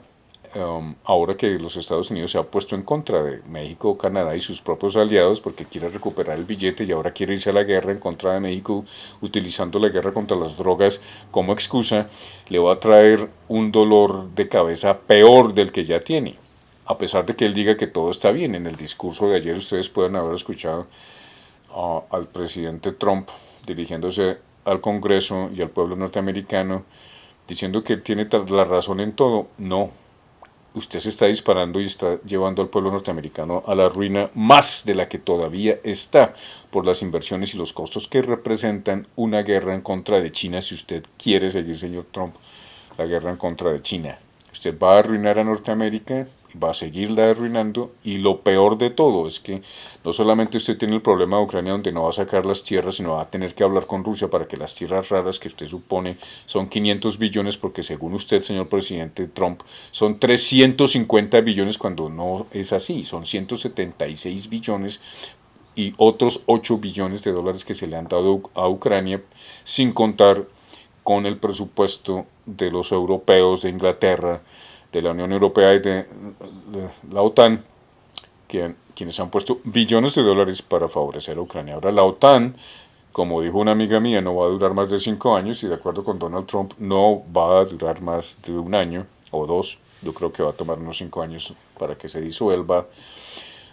A: ahora que los Estados Unidos se ha puesto en contra de México, Canadá y sus propios aliados porque quiere recuperar el billete y ahora quiere irse a la guerra en contra de México utilizando la guerra contra las drogas como excusa, le va a traer un dolor de cabeza peor del que ya tiene. A pesar de que él diga que todo está bien, en el discurso de ayer ustedes pueden haber escuchado al presidente Trump dirigiéndose al Congreso y al pueblo norteamericano diciendo que tiene la razón en todo. No, usted se está disparando y está llevando al pueblo norteamericano a la ruina más de la que todavía está por las inversiones y los costos que representan una guerra en contra de China si usted quiere seguir, señor Trump, la guerra en contra de China. Usted va a arruinar a Norteamérica, va a seguirla arruinando y lo peor de todo es que no solamente usted tiene el problema de Ucrania donde no va a sacar las tierras, sino va a tener que hablar con Rusia para que las tierras raras que usted supone son 500 billones, porque según usted, señor presidente Trump, son 350 billones cuando no es así, son 176 billones y otros 8 billones de dólares que se le han dado a Ucrania, sin contar con el presupuesto de los europeos, de Inglaterra, de la Unión Europea y de la OTAN, quienes han puesto billones de dólares para favorecer a Ucrania. Ahora la OTAN, como dijo una amiga mía, no va a durar más de 5 años y de acuerdo con Donald Trump no va a durar más de 1 año o 2. Yo creo que va a tomar unos 5 años para que se disuelva,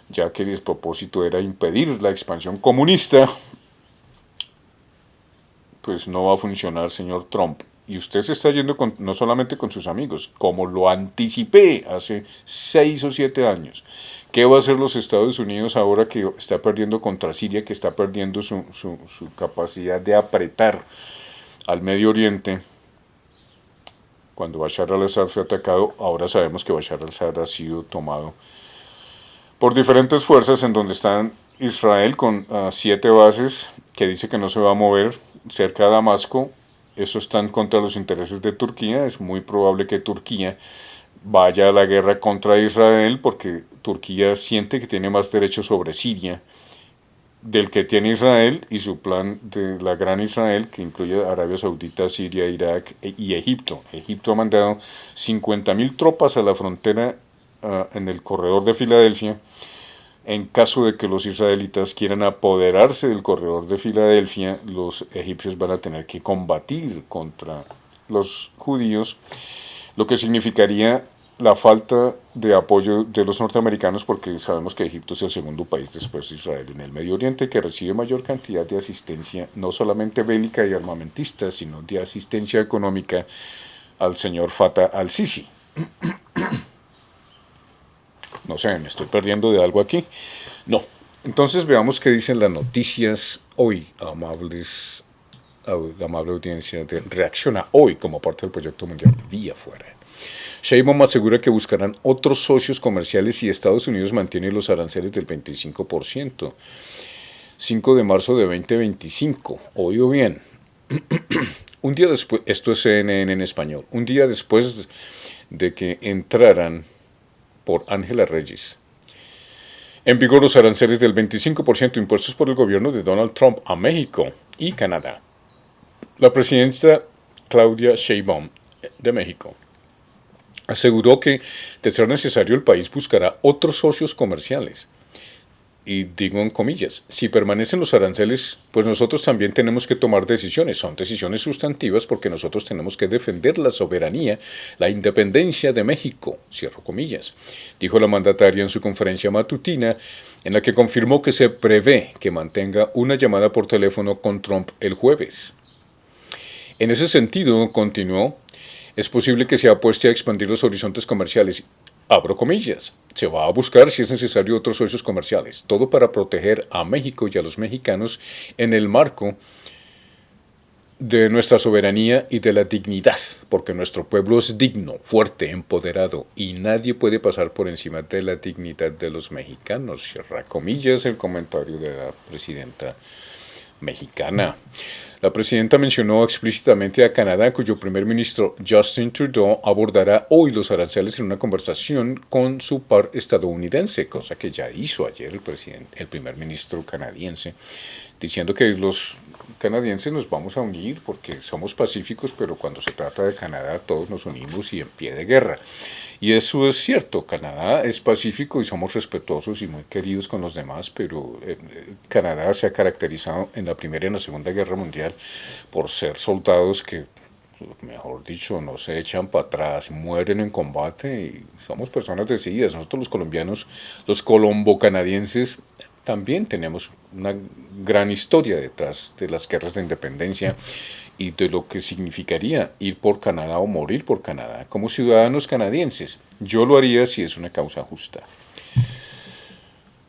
A: ya que el propósito era impedir la expansión comunista. Pues no va a funcionar, señor Trump. Y usted se está yendo no solamente con sus amigos, como lo anticipé hace 6 o 7 años. ¿Qué va a hacer los Estados Unidos ahora que está perdiendo contra Siria, que está perdiendo su capacidad de apretar al Medio Oriente? cuando Bashar al-Assad fue atacado. Ahora sabemos que Bashar al-Assad ha sido tomado por diferentes fuerzas, en donde están Israel con 7 bases, que dice que no se va a mover cerca de Damasco. Eso está en contra de los intereses de Turquía. Es muy probable que Turquía vaya a la guerra contra Israel, porque Turquía siente que tiene más derechos sobre Siria del que tiene Israel, y su plan de la Gran Israel, que incluye Arabia Saudita, Siria, Irak y Egipto. Egipto ha mandado 50.000 tropas a la frontera en el corredor de Filadelfia. En caso de que los israelitas quieran apoderarse del corredor de Filadelfia, los egipcios van a tener que combatir contra los judíos, lo que significaría la falta de apoyo de los norteamericanos, porque sabemos que Egipto es el segundo país después de Israel en el Medio Oriente que recibe mayor cantidad de asistencia, no solamente bélica y armamentista, sino de asistencia económica al señor Fatah al-Sisi. No sé, me estoy perdiendo de algo aquí. No. Entonces veamos qué dicen las noticias hoy, amable audiencia de Reacciona Hoy, como parte del proyecto mundial Vía Fuera. Sheinbaum asegura que buscarán otros socios comerciales si Estados Unidos mantiene los aranceles del 25%. 5 de marzo de 2025. Oído bien. Un día después, esto es CNN en español, un día después de que entraran por Ángela Reyes en vigor los aranceles del 25% impuestos por el gobierno de Donald Trump a México y Canadá, la presidenta Claudia Sheinbaum de México aseguró que, de ser necesario, el país buscará otros socios comerciales. Y digo en comillas, si permanecen los aranceles, pues nosotros también tenemos que tomar decisiones. Son decisiones sustantivas porque nosotros tenemos que defender la soberanía, la independencia de México, cierro comillas, dijo la mandataria en su conferencia matutina, en la que confirmó que se prevé que mantenga una llamada por teléfono con Trump el jueves. En ese sentido, continuó, es posible que se apueste a expandir los horizontes comerciales. Abro comillas. Se va a buscar, si es necesario, otros socios comerciales. Todo para proteger a México y a los mexicanos en el marco de nuestra soberanía y de la dignidad, porque nuestro pueblo es digno, fuerte, empoderado, y nadie puede pasar por encima de la dignidad de los mexicanos. Cierra comillas el comentario de la presidenta mexicana. La presidenta mencionó explícitamente a Canadá, cuyo primer ministro Justin Trudeau abordará hoy los aranceles en una conversación con su par estadounidense, cosa que ya hizo ayer el primer ministro canadiense, diciendo que los canadienses nos vamos a unir porque somos pacíficos, pero cuando se trata de Canadá todos nos unimos y en pie de guerra. Y eso es cierto, Canadá es pacífico y somos respetuosos y muy queridos con los demás, pero Canadá se ha caracterizado en la Primera y en la Segunda Guerra Mundial por ser soldados que, mejor dicho, no se echan para atrás, mueren en combate, y somos personas decididas. Nosotros los colombianos, los colombo-canadienses, también tenemos una gran historia detrás de las guerras de independencia y de lo que significaría ir por Canadá o morir por Canadá como ciudadanos canadienses. Yo lo haría si es una causa justa.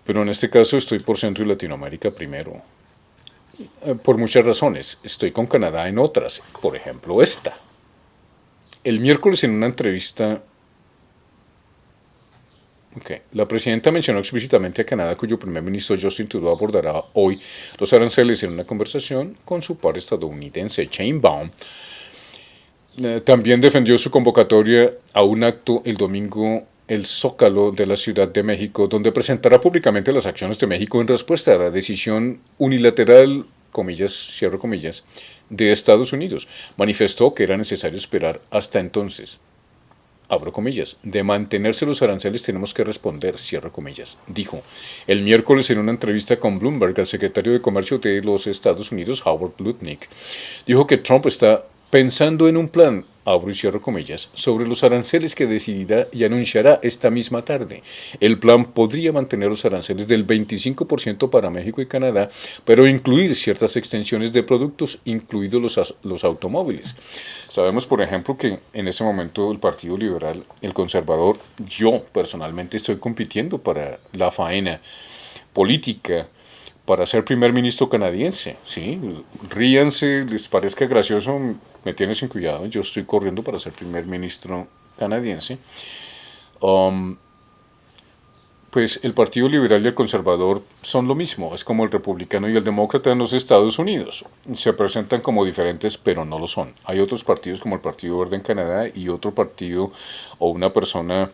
A: Pero en este caso estoy por Centro y Latinoamérica primero. Por muchas razones. Estoy con Canadá en otras. Por ejemplo, esta. El miércoles en una entrevista, la presidenta mencionó explícitamente a Canadá, cuyo primer ministro Justin Trudeau abordará hoy los aranceles en una conversación con su par estadounidense, Sheinbaum. También defendió su convocatoria a un acto el domingo el Zócalo de la Ciudad de México, donde presentará públicamente las acciones de México en respuesta a la decisión unilateral, comillas, cierro comillas, de Estados Unidos. Manifestó que era necesario esperar hasta entonces, abro comillas, de mantenerse los aranceles tenemos que responder, cierro comillas, dijo el miércoles en una entrevista con Bloomberg al secretario de Comercio de los Estados Unidos, Howard Lutnick. Dijo que Trump está pensando en un plan, abro y cierro comillas, sobre los aranceles que decidirá y anunciará esta misma tarde. El plan podría mantener los aranceles del 25% para México y Canadá, pero incluir ciertas extensiones de productos, incluidos los automóviles. Sabemos, por ejemplo, que en ese momento el Partido Liberal, el conservador, yo personalmente estoy compitiendo para la faena política para ser primer ministro canadiense. ¿Sí? Ríanse, les parezca gracioso, me tienen sin cuidado. Yo estoy corriendo para ser primer ministro canadiense. Um, pues el Partido Liberal y el Conservador son lo mismo, es como el republicano y el demócrata en los Estados Unidos. Se presentan como diferentes, pero no lo son. Hay otros partidos como el Partido Verde en Canadá y otro partido o una persona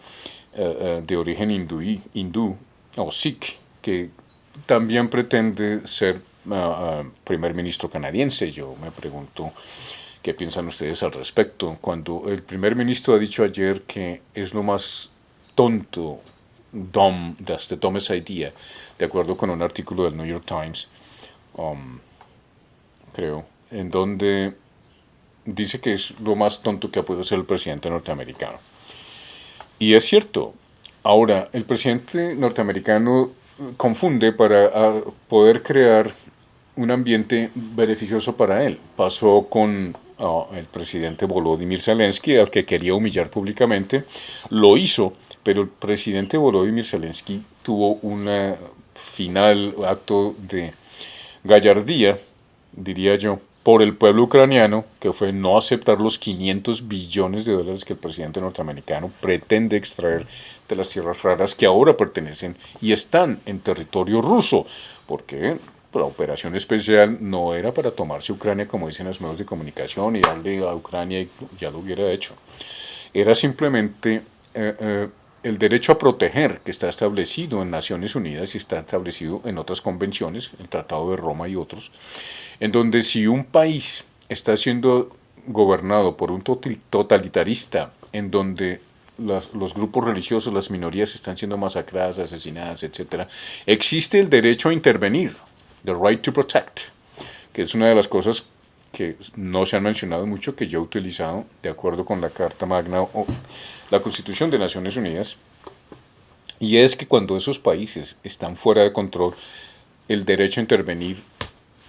A: de origen hindú o sikh que también pretende ser primer ministro canadiense. Yo me pregunto qué piensan ustedes al respecto. Cuando el primer ministro ha dicho ayer que es lo más tonto, that's the dumbest idea, de acuerdo con un artículo del New York Times, creo, en donde dice que es lo más tonto que ha podido ser el presidente norteamericano. Y es cierto. Ahora, el presidente norteamericano confunde para poder crear un ambiente beneficioso para él. Pasó con el presidente Volodymyr Zelensky, al que quería humillar públicamente. Lo hizo, pero el presidente Volodymyr Zelensky tuvo un final acto de gallardía, diría yo, por el pueblo ucraniano, que fue no aceptar los 500 billones de dólares que el presidente norteamericano pretende extraer de las tierras raras que ahora pertenecen y están en territorio ruso, porque la operación especial no era para tomarse Ucrania, como dicen los medios de comunicación, y darle a Ucrania, y ya lo hubiera hecho. Era simplemente el derecho a proteger, que está establecido en Naciones Unidas y está establecido en otras convenciones, el Tratado de Roma y otros, en donde si un país está siendo gobernado por un totalitarista, en donde los grupos religiosos, las minorías están siendo masacradas, asesinadas, etc., existe el derecho a intervenir, the right to protect, que es una de las cosas que no se han mencionado mucho, que yo he utilizado de acuerdo con la Carta Magna o la Constitución de Naciones Unidas, y es que cuando esos países están fuera de control, el derecho a intervenir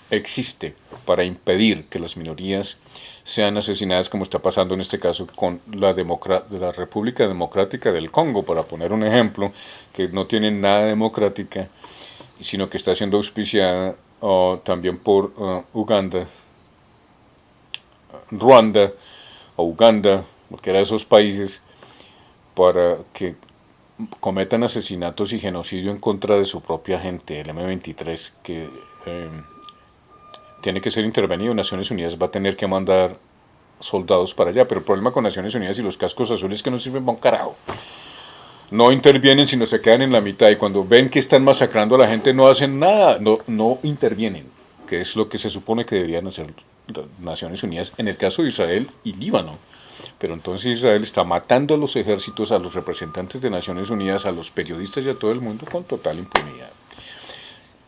A: existe para impedir que las minorías sean asesinadas, como está pasando en este caso con la República Democrática del Congo, para poner un ejemplo, que no tiene nada democrática, sino que está siendo auspiciada también por Ruanda o Uganda, cualquiera de esos países, para que cometan asesinatos y genocidio en contra de su propia gente, el M23, que tiene que ser intervenido. Naciones Unidas va a tener que mandar soldados para allá, pero el problema con Naciones Unidas y los cascos azules es que no sirven para un carajo. No intervienen, sino se quedan en la mitad, y cuando ven que están masacrando a la gente no hacen nada, no intervienen, que es lo que se supone que deberían hacer Naciones Unidas en el caso de Israel y Líbano. Pero entonces Israel está matando a los ejércitos, a los representantes de Naciones Unidas, a los periodistas y a todo el mundo con total impunidad.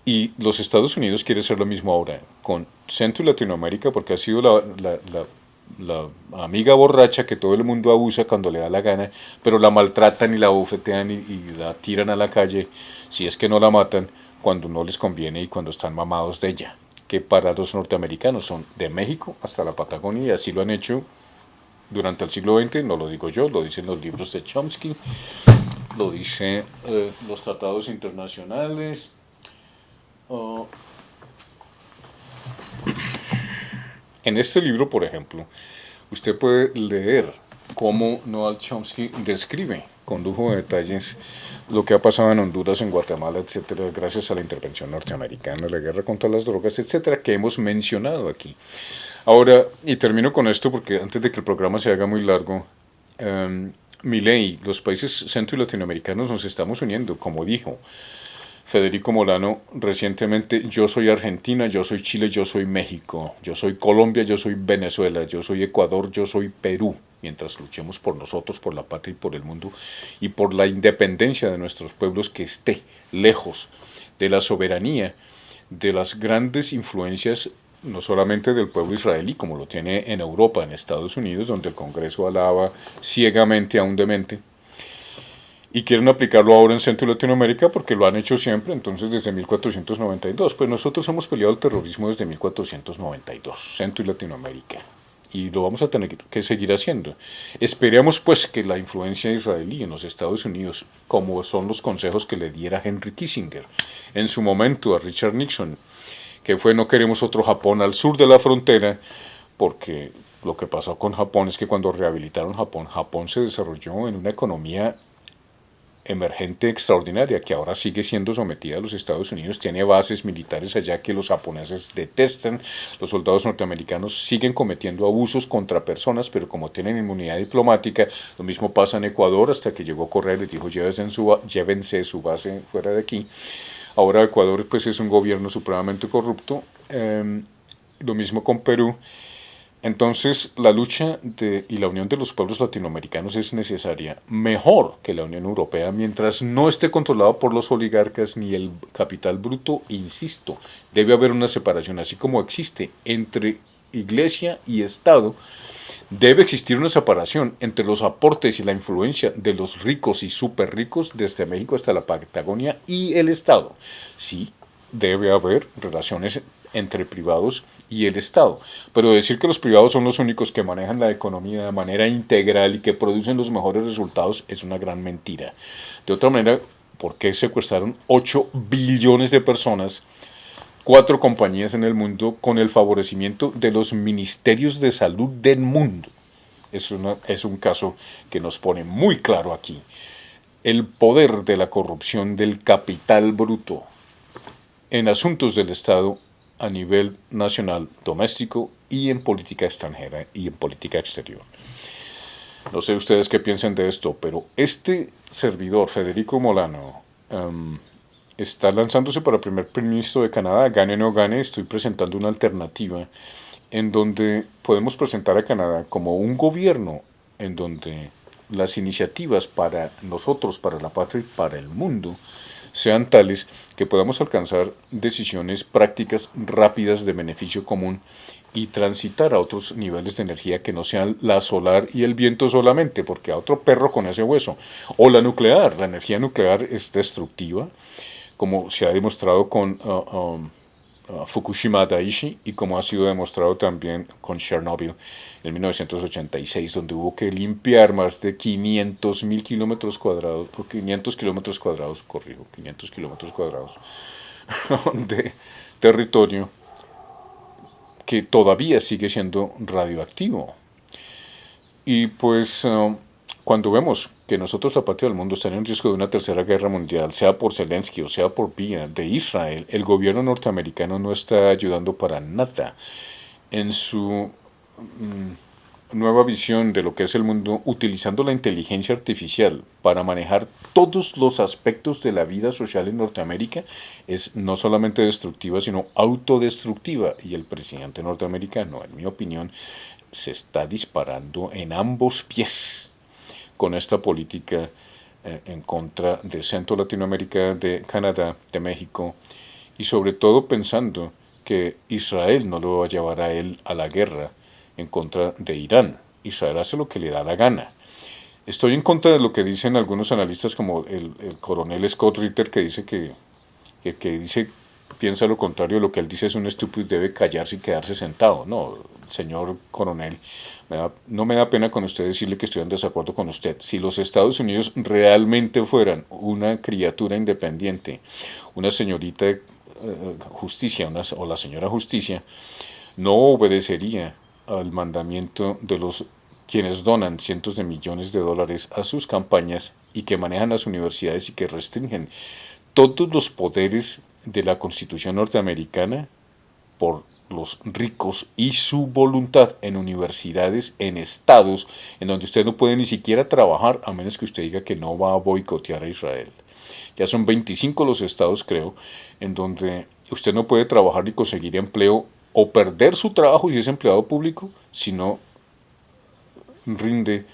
A: Y los Estados Unidos quiere hacer lo mismo ahora con Centro y Latinoamérica, porque ha sido la amiga borracha que todo el mundo abusa cuando le da la gana, pero la maltratan y la bofetean y la tiran a la calle, si es que no la matan, cuando no les conviene y cuando están mamados de ella, que para los norteamericanos son de México hasta la Patagonia, y así lo han hecho durante el siglo XX. No lo digo yo, lo dicen los libros de Chomsky, lo dicen los tratados internacionales. En este libro, por ejemplo, usted puede leer cómo Noam Chomsky describe con lujo de detalles lo que ha pasado en Honduras, en Guatemala, etcétera, gracias a la intervención norteamericana, la guerra contra las drogas, etcétera, que hemos mencionado aquí. Ahora, y termino con esto porque antes de que el programa se haga muy largo, Milei, los países centro y latinoamericanos nos estamos uniendo, como dijo Federico Molano recientemente: yo soy Argentina, yo soy Chile, yo soy México, yo soy Colombia, yo soy Venezuela, yo soy Ecuador, yo soy Perú, mientras luchemos por nosotros, por la patria y por el mundo, y por la independencia de nuestros pueblos, que esté lejos de la soberanía, de las grandes influencias, no solamente del pueblo israelí, como lo tiene en Europa, en Estados Unidos, donde el Congreso alaba ciegamente a un demente, y quieren aplicarlo ahora en Centro y Latinoamérica porque lo han hecho siempre, entonces desde 1492. Pues nosotros hemos peleado el terrorismo desde 1492, Centro y Latinoamérica. y lo vamos a tener que seguir haciendo. Esperemos pues que la influencia israelí en los Estados Unidos, como son los consejos que le diera Henry Kissinger en su momento a Richard Nixon, que fue no queremos otro Japón al sur de la frontera, porque lo que pasó con Japón es que cuando rehabilitaron Japón, Japón se desarrolló en una economía emergente extraordinaria que ahora sigue siendo sometida a los Estados Unidos, tiene bases militares allá que los japoneses detestan, los soldados norteamericanos siguen cometiendo abusos contra personas, pero como tienen inmunidad diplomática, lo mismo pasa en Ecuador hasta que llegó Correa y les dijo llévense su base fuera de aquí. Ahora Ecuador pues es un gobierno supremamente corrupto, lo mismo con Perú. Entonces, la lucha y la unión de los pueblos latinoamericanos es necesaria, mejor que la Unión Europea, mientras no esté controlado por los oligarcas ni el capital bruto, insisto, debe haber una separación, así como existe entre Iglesia y Estado, debe existir una separación entre los aportes y la influencia de los ricos y súper ricos, desde México hasta la Patagonia, y el Estado. Sí, debe haber relaciones entre privados y el Estado. Pero decir que los privados son los únicos que manejan la economía de manera integral y que producen los mejores resultados es una gran mentira. De otra manera, ¿por qué secuestraron 8 billones de personas, 4 compañías en el mundo, con el favorecimiento de los ministerios de salud del mundo? Es un caso que nos pone muy claro aquí. El poder de la corrupción del capital bruto en asuntos del Estado a nivel nacional, doméstico y en política extranjera y en política exterior. No sé ustedes qué piensan de esto, pero este servidor, Federico Molano, está lanzándose para primer ministro de Canadá, gane o no gane, estoy presentando una alternativa en donde podemos presentar a Canadá como un gobierno en donde las iniciativas para nosotros, para la patria y para el mundo, sean tales que podamos alcanzar decisiones prácticas rápidas de beneficio común y transitar a otros niveles de energía que no sean la solar y el viento solamente, porque a otro perro con ese hueso. O la nuclear, la energía nuclear es destructiva, como se ha demostrado con Fukushima Daiichi y como ha sido demostrado también con Chernobyl en 1986, donde hubo que limpiar más de 500.000 kilómetros cuadrados, o 500 kilómetros cuadrados, corrijo, 500 kilómetros cuadrados de territorio que todavía sigue siendo radioactivo. Y pues cuando vemos que nosotros, la patria del mundo, está en riesgo de una tercera guerra mundial, sea por Zelensky o sea por vía de Israel, el gobierno norteamericano no está ayudando para nada en su nueva visión de lo que es el mundo, utilizando la inteligencia artificial para manejar todos los aspectos de la vida social en Norteamérica, es no solamente destructiva, sino autodestructiva. Y el presidente norteamericano, en mi opinión, se está disparando en ambos pies con esta política en contra de Centro Latinoamérica, de Canadá, de México, y sobre todo pensando que Israel no lo va a llevar a él a la guerra en contra de Irán. Israel hace lo que le da la gana. Estoy en contra de lo que dicen algunos analistas como el coronel Scott Ritter, que dice que dice, piensa lo contrario, lo que él dice es un estúpido y debe callarse y quedarse sentado. No, señor coronel, no me da pena con usted decirle que estoy en desacuerdo con usted. Si los Estados Unidos realmente fueran una criatura independiente, una señorita justicia o la señora justicia, no obedecería al mandamiento de los quienes donan cientos de millones de dólares a sus campañas y que manejan las universidades y que restringen todos los poderes de la Constitución norteamericana por los ricos y su voluntad en universidades, en estados, en donde usted no puede ni siquiera trabajar a menos que usted diga que no va a boicotear a Israel. Ya son 25 los estados, creo, en donde usted no puede trabajar ni conseguir empleo o perder su trabajo si es empleado público si no rinde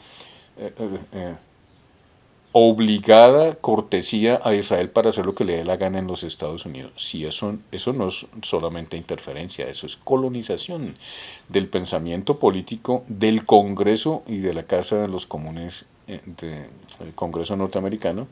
A: obligada cortesía a Israel para hacer lo que le dé la gana en los Estados Unidos. Si eso no es solamente interferencia, eso es colonización del pensamiento político del Congreso y de la Casa de los Comunes del Congreso norteamericano,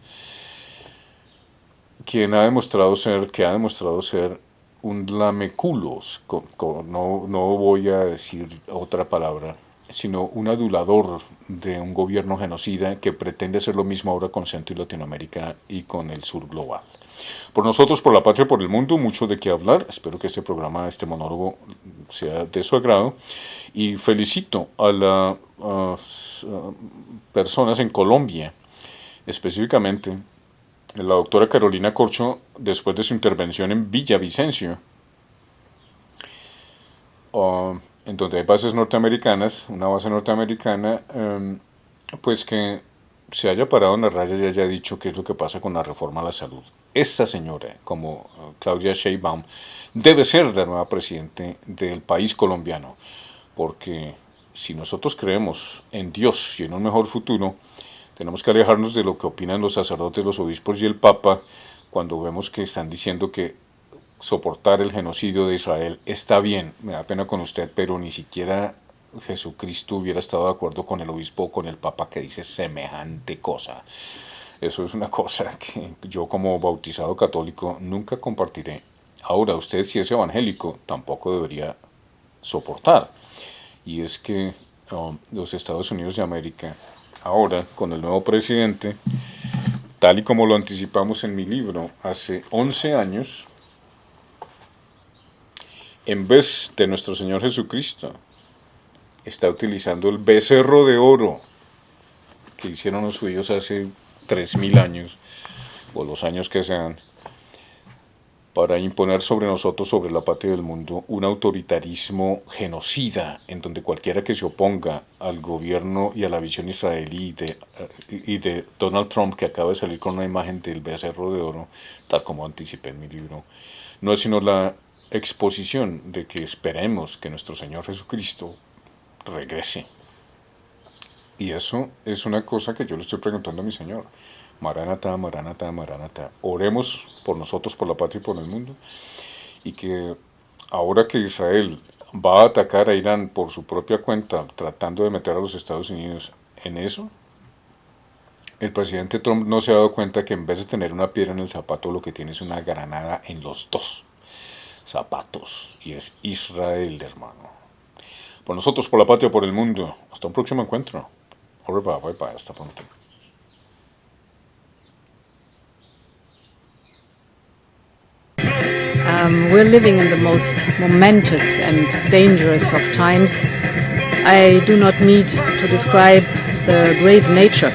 A: que ha demostrado ser un lameculos, no voy a decir otra palabra, sino un adulador de un gobierno genocida que pretende hacer lo mismo ahora con Centro y Latinoamérica y con el sur global. Por nosotros, por la patria, por el mundo, mucho de qué hablar. Espero que este programa, este monólogo, sea de su agrado. Y felicito a las personas en Colombia, específicamente la doctora Carolina Corcho, después de su intervención en Villavicencio, en donde hay bases norteamericanas, una base norteamericana, pues que se haya parado en la raya y haya dicho qué es lo que pasa con la reforma a la salud. Esta señora, como Claudia Sheinbaum, debe ser la nueva presidente del país colombiano, porque si nosotros creemos en Dios y en un mejor futuro, tenemos que alejarnos de lo que opinan los sacerdotes, los obispos y el Papa cuando vemos que están diciendo que soportar el genocidio de Israel está bien. Me da pena con usted, pero ni siquiera Jesucristo hubiera estado de acuerdo con el obispo o con el Papa que dice semejante cosa. Eso es una cosa que yo como bautizado católico nunca compartiré. Ahora, usted si es evangélico tampoco debería soportar. Y es que los Estados Unidos de América, ahora con el nuevo presidente, tal y como lo anticipamos en mi libro hace 11 años, en vez de nuestro Señor Jesucristo, está utilizando el becerro de oro que hicieron los judíos hace 3000 años, o los años que sean, para imponer sobre nosotros, sobre la patria del mundo, un autoritarismo genocida, en donde cualquiera que se oponga al gobierno y a la visión israelí de Donald Trump, que acaba de salir con una imagen del becerro de oro, tal como anticipé en mi libro, no es sino la exposición de que esperemos que nuestro Señor Jesucristo regrese. Y eso es una cosa que yo le estoy preguntando a mi Señor. Maranatá, Maranatá, Maranatá. Oremos por nosotros, por la patria y por el mundo. Y que ahora que Israel va a atacar a Irán por su propia cuenta, tratando de meter a los Estados Unidos en eso, el presidente Trump no se ha dado cuenta que en vez de tener una piedra en el zapato, lo que tiene es una granada en los dos zapatos. Y es Israel, hermano. Por nosotros, por la patria, por el mundo. Hasta un próximo encuentro. Bye bye, hasta pronto.
B: We're living in the most momentous and dangerous of times. I do not need to describe the grave nature